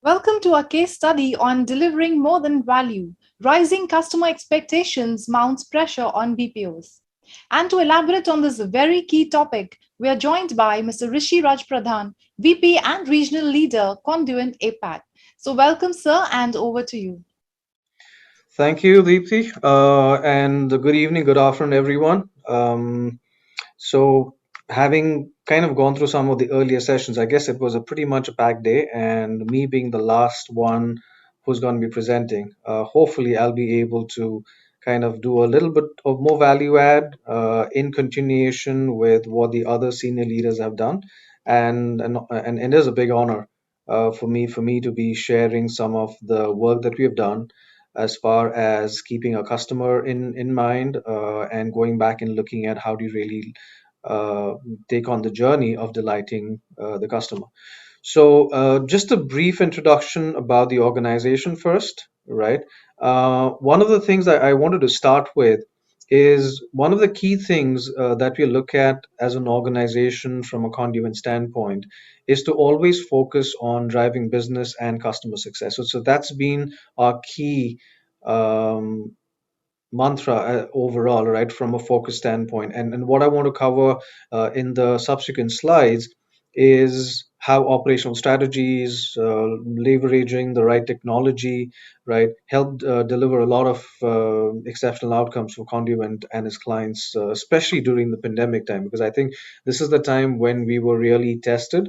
Welcome to our case study on delivering more than value. Rising customer expectations mounts pressure on BPOs. And to elaborate on this very key topic, we are joined by Mr. Rishi Rajj Pradhan, VP and Regional Leader, Conduent APAC. So, welcome, sir, and over to you. Thank you, Deepthi, and good evening, good afternoon, everyone. So, having kind of gone through some of the earlier sessions, I guess it was a pretty much a packed day, and me being the last one who's going to be presenting, hopefully I'll be able to kind of do a little bit of more value add in continuation with what the other senior leaders have done, and it is a big honor for me to be sharing some of the work that we have done as far as keeping a customer in mind and going back and looking at how do you really uh, take on the journey of delighting the customer. So, just a brief introduction about the organization first, right? One of the things that I wanted to start with is one of the key things that we look at as an organization from a Conduent standpoint is to always focus on driving business and customer success. So that's been our key um, mantra overall, right, from a focus standpoint. And what I want to cover in the subsequent slides is how operational strategies, leveraging the right technology, right, helped deliver a lot of exceptional outcomes for Conduent and its clients, especially during the pandemic time, because I think this is the time when we were really tested.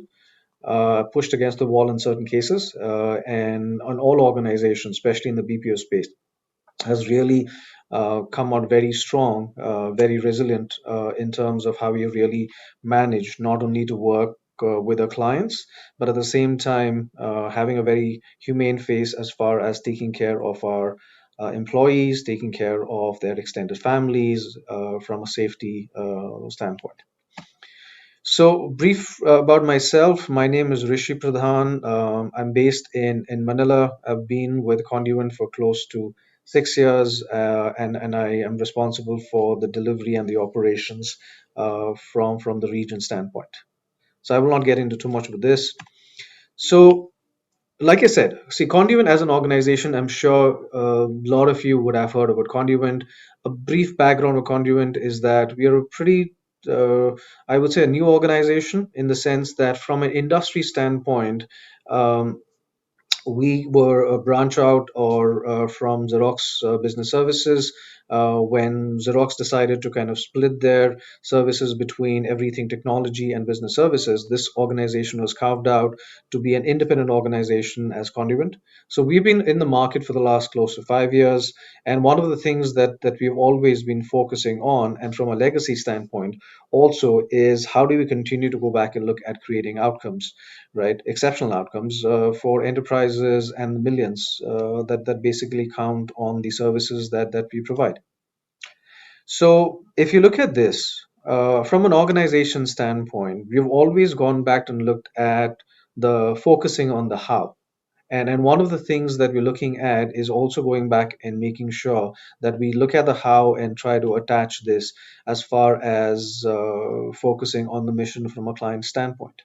Pushed against the wall in certain cases, and on all organizations, especially in the BPO space, has really come out very strong, very resilient in terms of how we really manage not only to work with our clients, but at the same time having a very humane face as far as taking care of our employees, taking care of their extended families from a safety standpoint. So, brief about myself. My name is Rishi Pradhan. I'm based in Manila. I've been with Conduent for close to 6 years, and I am responsible for the delivery and the operations from the region standpoint. So, I will not get into too much with this. So, like I said, see, Conduent as an organization, I'm sure a lot of you would have heard about Conduent. A brief background of Conduent is that we are a pretty, I would say, a new organization in the sense that from an industry standpoint, um, we were a branch out or from Xerox Business Services when Xerox decided to kind of split their services between everything technology and business services. This organization was carved out to be an independent organization as Conduent. So we've been in the market for the last close to 5 years, and one of the things that we've always been focusing on, and from a legacy standpoint, also is how do we continue to go back and look at creating outcomes, right? Exceptional outcomes for enterprises and millions that basically count on the services that we provide. So if you look at this from an organization standpoint, we've always gone back and looked at the focusing on the how. And one of the things that we're looking at is also going back and making sure that we look at the how and try to attach this as far as focusing on the mission from a client standpoint.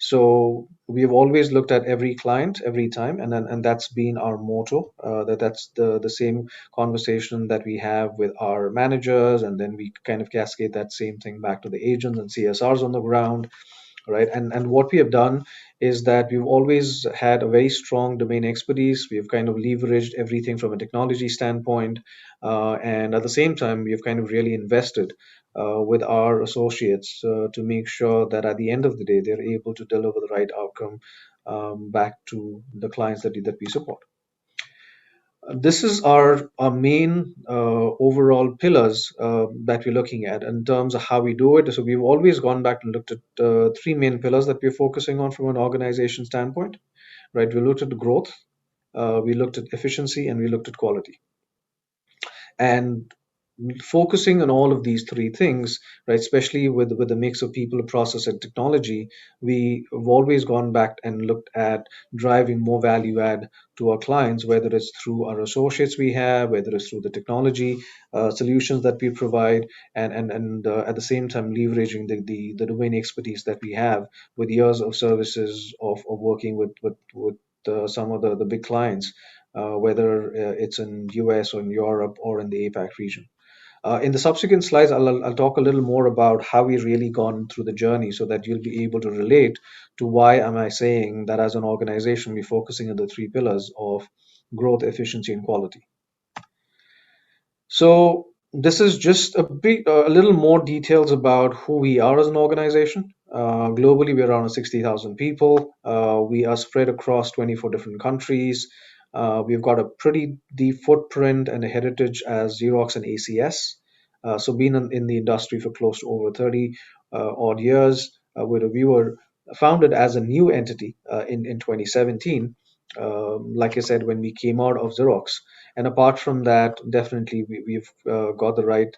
So we've always looked at every client every time, and that's been our motto. That's the same conversation that we have with our managers, and then we kind of cascade that same thing back to the agents and CSRs on the ground, right? And what we have done is that we've always had a very strong domain expertise. We've kind of leveraged everything from a technology standpoint, and at the same time, we've kind of really invested with our associates to make sure that at the end of the day, they're able to deliver the right outcome back to the clients that we support. This is our main overall pillars that we're looking at in terms of how we do it. So we've always gone back and looked at three main pillars that we're focusing on from an organization standpoint, right? We looked at growth, we looked at efficiency, and we looked at quality. And focusing on all of these three things, right, especially with the mix of people, process, and technology, we have always gone back and looked at driving more value add to our clients, whether it's through our associates we have, whether it's through the technology solutions that we provide, and at the same time leveraging the domain expertise that we have with years of services of working with some of the big clients, whether it's in US or in Europe or in the APAC region. In the subsequent slides, I'll talk a little more about how we really gone through the journey so that you'll be able to relate to why am I saying that as an organization we're focusing on the three pillars of growth, efficiency, and quality. So this is just a little more details about who we are as an organization. Globally, we're around 60,000 people. We are spread across 24 different countries. We've got a pretty deep footprint and a heritage as Xerox and ACS. So been in the industry for close to over 30 odd years, where we were founded as a new entity in 2017. Like I said, when we came out of Xerox. And apart from that, definitely we've got the right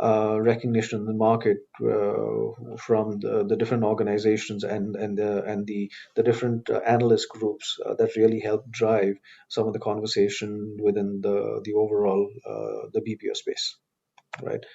recognition in the market from the different organizations and the different analyst groups that really help drive some of the conversation within the overall the BPO space, right?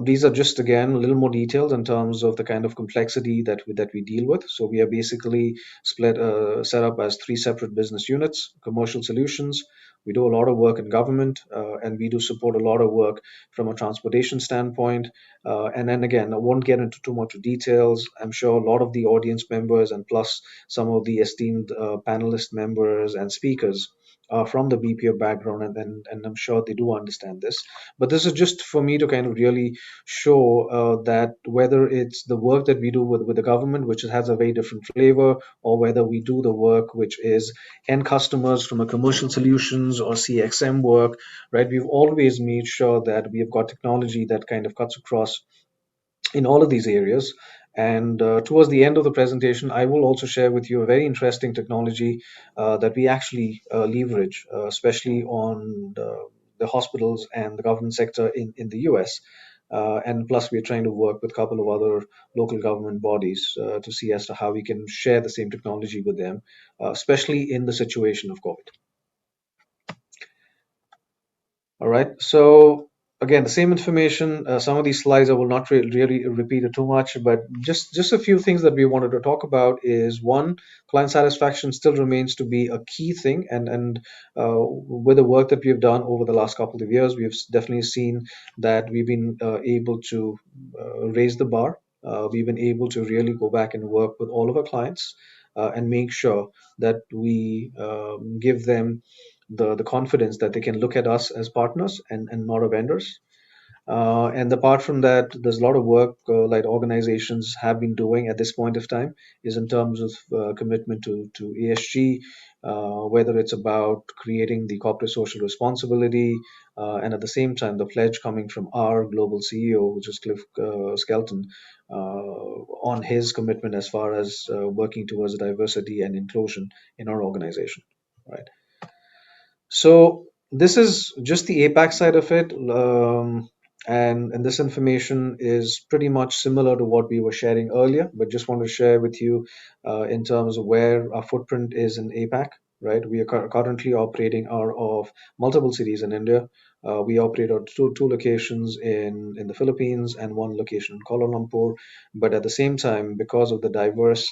These are just again a little more details in terms of the kind of complexity that we deal with. So we are basically set up as three separate business units: commercial solutions. We do a lot of work in government, and we do support a lot of work from a transportation standpoint. And then again, I won't get into too much details. I'm sure a lot of the audience members and plus some of the esteemed panelist members and speakers are from the BPO background, and I'm sure they do understand this. But this is just for me to kind of really show that whether it's the work that we do with the government, which has a very different flavor, or whether we do the work which is end customers from a commercial solutions or CXM work, right? We've always made sure that we have got technology that kind of cuts across in all of these areas. And towards the end of the presentation, I will also share with you a very interesting technology that we actually leverage, especially on the hospitals and the government sector in the US. And plus, we're trying to work with a couple of other local government bodies to see as to how we can share the same technology with them, especially in the situation of COVID. All right. So again, the same information. Some of these slides I will not really repeat it too much, but just a few things that we wanted to talk about is one, client satisfaction still remains to be a key thing, and with the work that we've done over the last couple of years, we've definitely seen that we've been able to raise the bar. We've been able to really go back and work with all of our clients and make sure that we give them the confidence that they can look at us as partners and not a vendors. And apart from that, there's a lot of work like organizations have been doing at this point of time is in terms of commitment to ESG, whether it's about creating the corporate social responsibility, and at the same time, the pledge coming from our global CEO, which is Cliff Skelton, on his commitment as far as working towards diversity and inclusion in our organization, right? So this is just the APAC side of it, and this information is pretty much similar to what we were sharing earlier, but just want to share with you in terms of where our footprint is in APAC. Right, we are currently operating out of multiple cities in India. We operate out two locations in the Philippines and one location in Kuala Lumpur. But at the same time, because of the diverse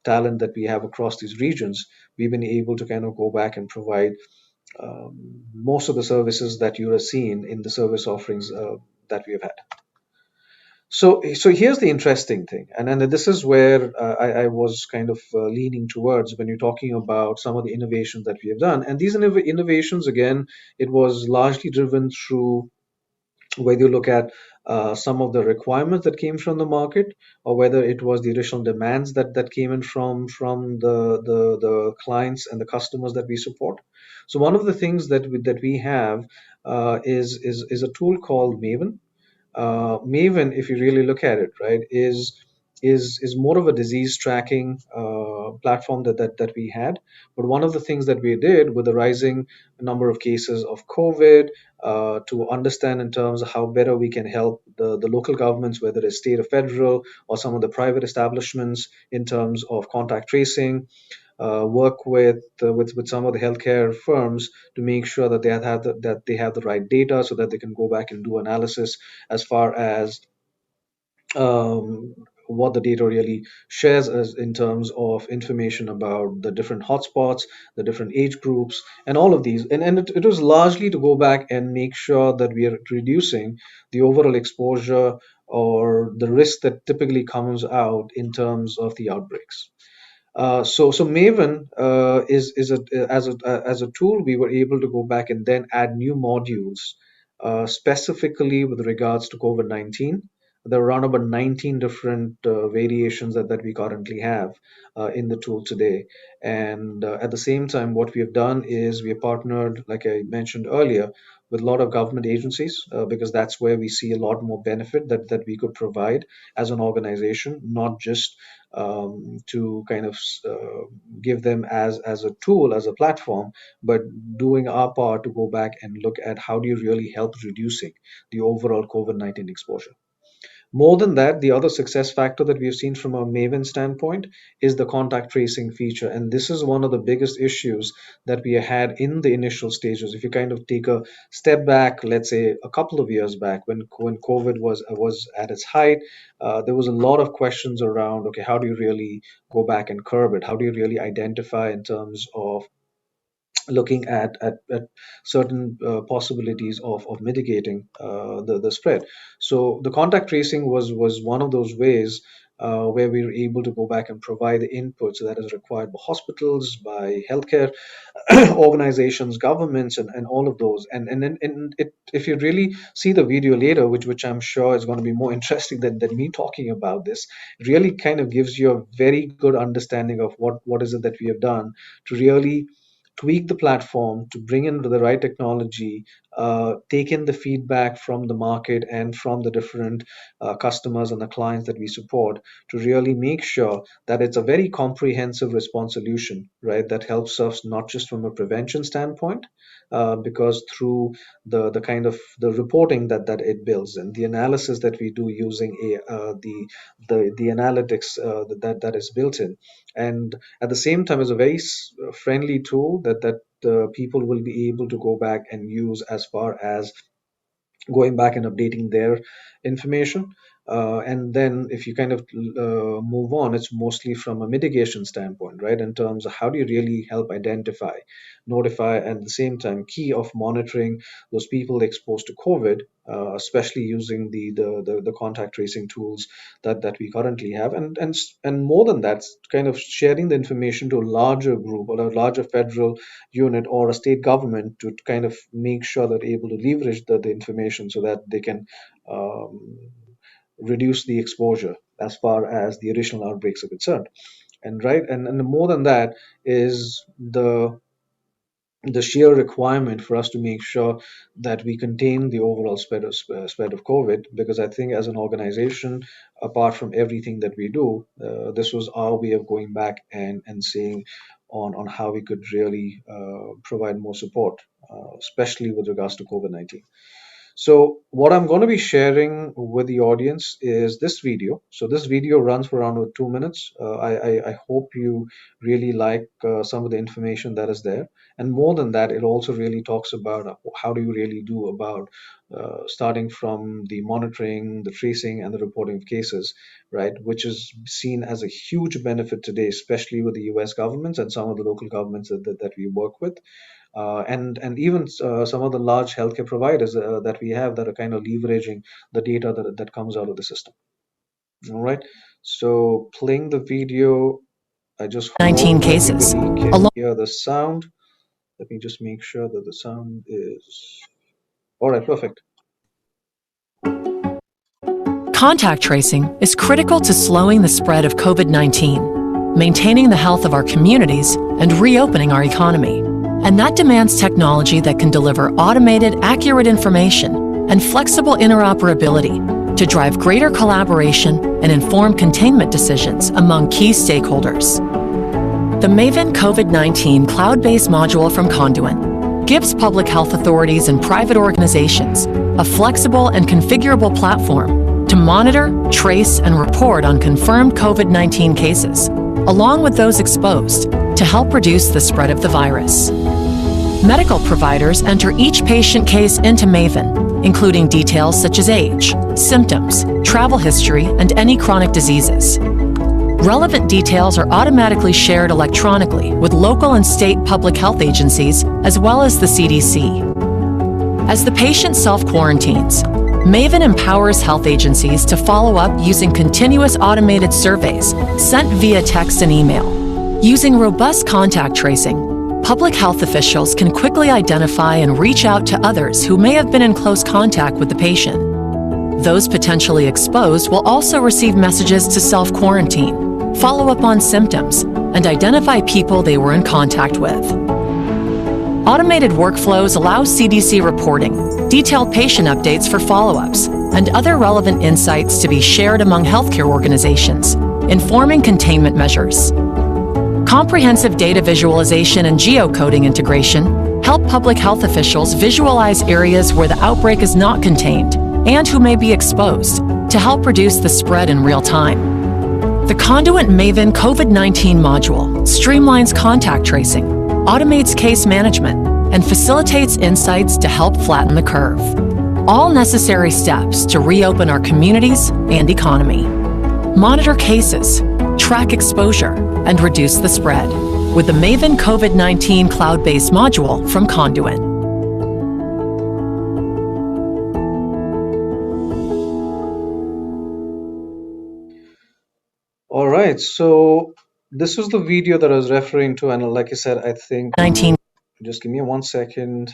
talent that we have across these regions, we've been able to kind of go back and provide most of the services that you have seen in the service offerings that we have had. So here's the interesting thing, and this is where I was kind of leaning towards when you're talking about some of the innovations that we have done. And these innovations, again, it was largely driven through whether you look at some of the requirements that came from the market, or whether it was the additional demands that came in from the clients and the customers that we support. So one of the things that we have is a tool called Maven. Maven, if you really look at it, right, is more of a disease tracking platform that we had. But one of the things that we did with the rising number of cases of COVID, to understand in terms of how better we can help the local governments, whether it's state or federal, or some of the private establishments in terms of contact tracing, work with some of the healthcare firms to make sure that they have the right data so that they can go back and do analysis as far as um, what the data really shares us in terms of information about the different hotspots, the different age groups, and all of these. And it was largely to go back and make sure that we are reducing the overall exposure or the risk that typically comes out in terms of the outbreaks. So Maven is as a tool we were able to go back and then add new modules specifically with regards to COVID-19. There are around about 19 different variations that we currently have in the tool today. And at the same time, what we have done is we have partnered, like I mentioned earlier, with a lot of government agencies because that's where we see a lot more benefit that we could provide as an organization, not just to kind of give them as a tool, as a platform, but doing our part to go back and look at how do you really help reducing the overall COVID-19 exposure. More than that, the other success factor that we've seen from a Maven standpoint is the contact tracing feature. And this is one of the biggest issues that we had in the initial stages. If you kind of take a step back, let's say a couple of years back when COVID was at its height, there was a lot of questions around, okay, how do you really go back and curb it? How do you really identify in terms of looking at certain possibilities of mitigating the spread. So the contact tracing was one of those ways where we were able to go back and provide the inputs that is required by hospitals, by healthcare organizations, governments, and all of those. And if you really see the video later, which I'm sure is going to be more interesting than me talking about this, it really kind of gives you a very good understanding of what is it that we have done to really tweak the platform to bring in the right technology, take in the feedback from the market and from the different customers and the clients that we support to really make sure that it's a very comprehensive response solution, right? That helps us not just from a prevention standpoint, because through the kind of the reporting that it builds and the analysis that we do using the analytics that is built in, and at the same time is a very friendly tool that people will be able to go back and use as far as going back and updating their information. And then if you kind of move on, it's mostly from a mitigation standpoint, right? In terms of how do you really help identify, notify, and at the same time key of monitoring those people exposed to COVID, especially using the contact tracing tools that we currently have, and more than that, kind of sharing the information to a larger group or a larger federal unit or a state government to kind of make sure that they're able to leverage the information so that they can reduce the exposure as far as the additional outbreaks are concerned. And right, and more than that is the sheer requirement for us to make sure that we contain the overall spread of COVID. Because I think as an organization, apart from everything that we do, this was our way of going back and seeing on how we could really provide more support, especially with regards to COVID-19. So what I'm going to be sharing with the audience is this video. So this video runs for around 2 minutes. I hope you really like some of the information that is there. And more than that, it also really talks about how do you really do about starting from the monitoring, the tracing, and the reporting of cases, right? Which is seen as a huge benefit today, especially with the US governments and some of the local governments that we work with, and even some of the large healthcare providers that we have that are kind of leveraging the data that comes out of the system. All right. So playing the video, I just hope 19 cases. everybody can hear the sound. Let me just make sure that the sound is all right. Perfect. Contact tracing is critical to slowing the spread of COVID-19, maintaining the health of our communities, and reopening our economy. And that demands technology that can deliver automated, accurate information and flexible interoperability to drive greater collaboration and inform containment decisions among key stakeholders. The Maven COVID-19 cloud-based module from Conduent gives public health authorities and private organizations a flexible and configurable platform to monitor, trace, and report on confirmed COVID-19 cases, along with those exposed, to help reduce the spread of the virus. Medical providers enter each patient case into Maven, including details such as age, symptoms, travel history, and any chronic diseases. Relevant details are automatically shared electronically with local and state public health agencies as well as the CDC. As the patient self-quarantines, Maven empowers health agencies to follow up using continuous automated surveys sent via text and email. Using robust contact tracing, public health officials can quickly identify and reach out to others who may have been in close contact with the patient. Those potentially exposed will also receive messages to self-quarantine, follow up on symptoms, and identify people they were in contact with. Automated workflows allow CDC reporting, detailed patient updates for follow-ups, and other relevant insights to be shared among healthcare organizations, informing containment measures. Comprehensive data visualization and geocoding integration help public health officials visualize areas where the outbreak is not contained and who may be exposed to help reduce the spread in real time. The Conduent Maven COVID-19 module streamlines contact tracing, automates case management, and facilitates insights to help flatten the curve. All necessary steps to reopen our communities and economy. Monitor cases, track exposure, and reduce the spread with the Maven COVID-19 cloud-based module from Conduent. All right, so this was the video that I was referring to, and like I said, I think 19. just give me 1 second.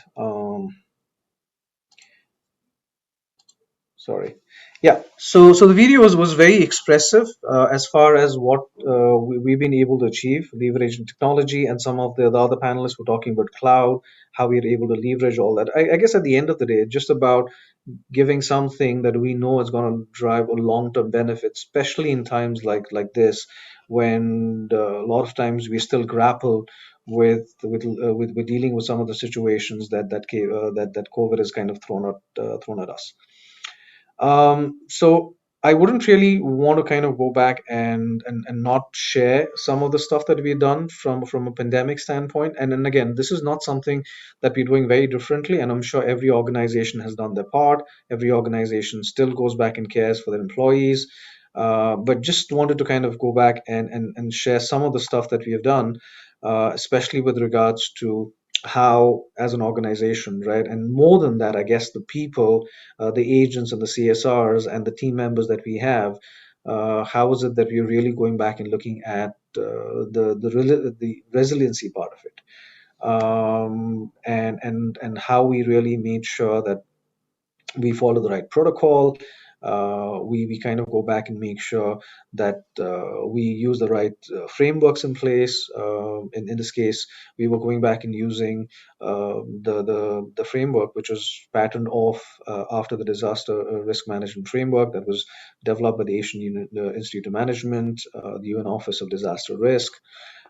Sorry. Yeah. So the video was very expressive as far as what we've been able to achieve, leveraging technology, and some of the other panelists were talking about cloud, how we're able to leverage all that. I guess at the end of the day, it's just about giving something that we know is going to drive a long-term benefit, especially in times like this, when a lot of times we still grapple with dealing with some of the situations that COVID has kind of thrown at us. So I wouldn't really want to kind of go back and not share some of the stuff that we've done from a pandemic standpoint. And then again, this is not something that we're doing very differently, and I'm sure every organization has done their part. Every organization still goes back and cares for their employees. But just wanted to kind of go back and share some of the stuff that we have done, especially with regards to how, as an organization, right? And more than that, I guess the people, the agents and the CSRs and the team members that we have, how is it that we're really going back and looking at the resiliency part of it, and how we really made sure that we follow the right protocol. We kind of go back and make sure that we use the right frameworks in place. In this case, we were going back and using the framework which was patterned off after the disaster risk management framework that was developed by the Asian Institute of Management, the UN Office of Disaster Risk.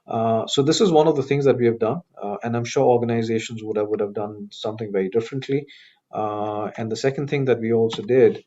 So this is one of the things that we have done, and I'm sure organizations would have done something very differently. And the second thing that we also did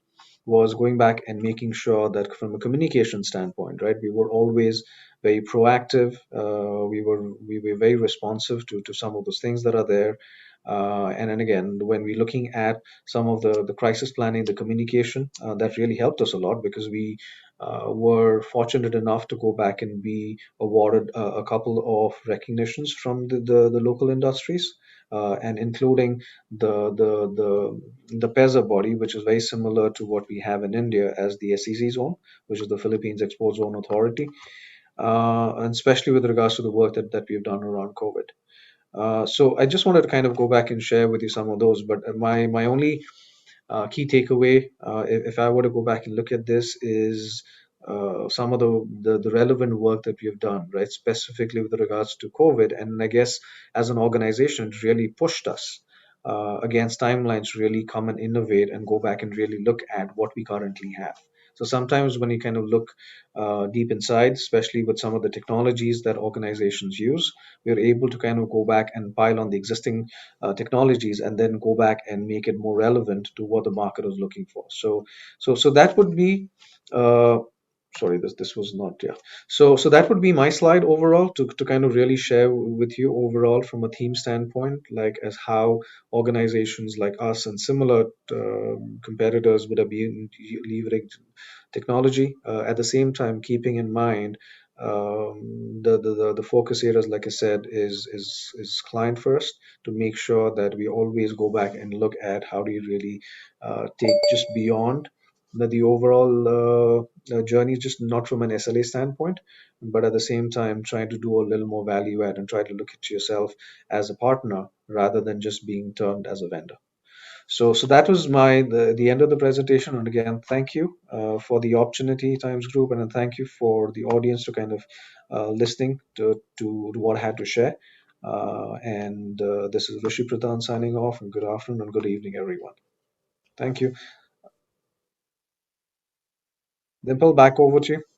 was going back and making sure that from a communication standpoint, right, we were always very proactive. We were very responsive to some of those things that are there. And then again, when we're looking at some of the crisis planning, the communication, that really helped us a lot because we were fortunate enough to go back and be awarded a couple of recognitions from the local industries, and including the PEZA body, which is very similar to what we have in India as the SEZ zone, which is the Philippines Export Zone Authority, and especially with regards to the work that we've done around COVID. So I just wanted to kind of go back and share with you some of those. But my only key takeaway, if I were to go back and look at this, is some of the relevant work that we have done, right? Specifically with regards to COVID. And I guess as an organization, it really pushed us against timelines to really come and innovate and go back and really look at what we currently have. So sometimes when you kind of look deep inside, especially with some of the technologies that organizations use, we're able to kind of go back and pile on the existing technologies and then go back and make it more relevant to what the market is looking for. So that would be uh, sorry, this was not, yeah. So that would be my slide overall, to kind of really share with you overall from a theme standpoint, like as how organizations like us and similar competitors would have been leveraged technology, at the same time keeping in mind the focus areas, like I said, is client first, to make sure that we always go back and look at how do you really take just beyond the overall journey, just not from an SLA standpoint, but at the same time trying to do a little more value add and try to look at yourself as a partner rather than just being termed as a vendor. So that was the end of the presentation. And again, thank you for the opportunity, Times Group, and then thank you for the audience to kind of listening to what I had to share. And this is Rishi Pradhan signing off, and good afternoon and good evening, everyone. Thank you. Dimple, back over to you.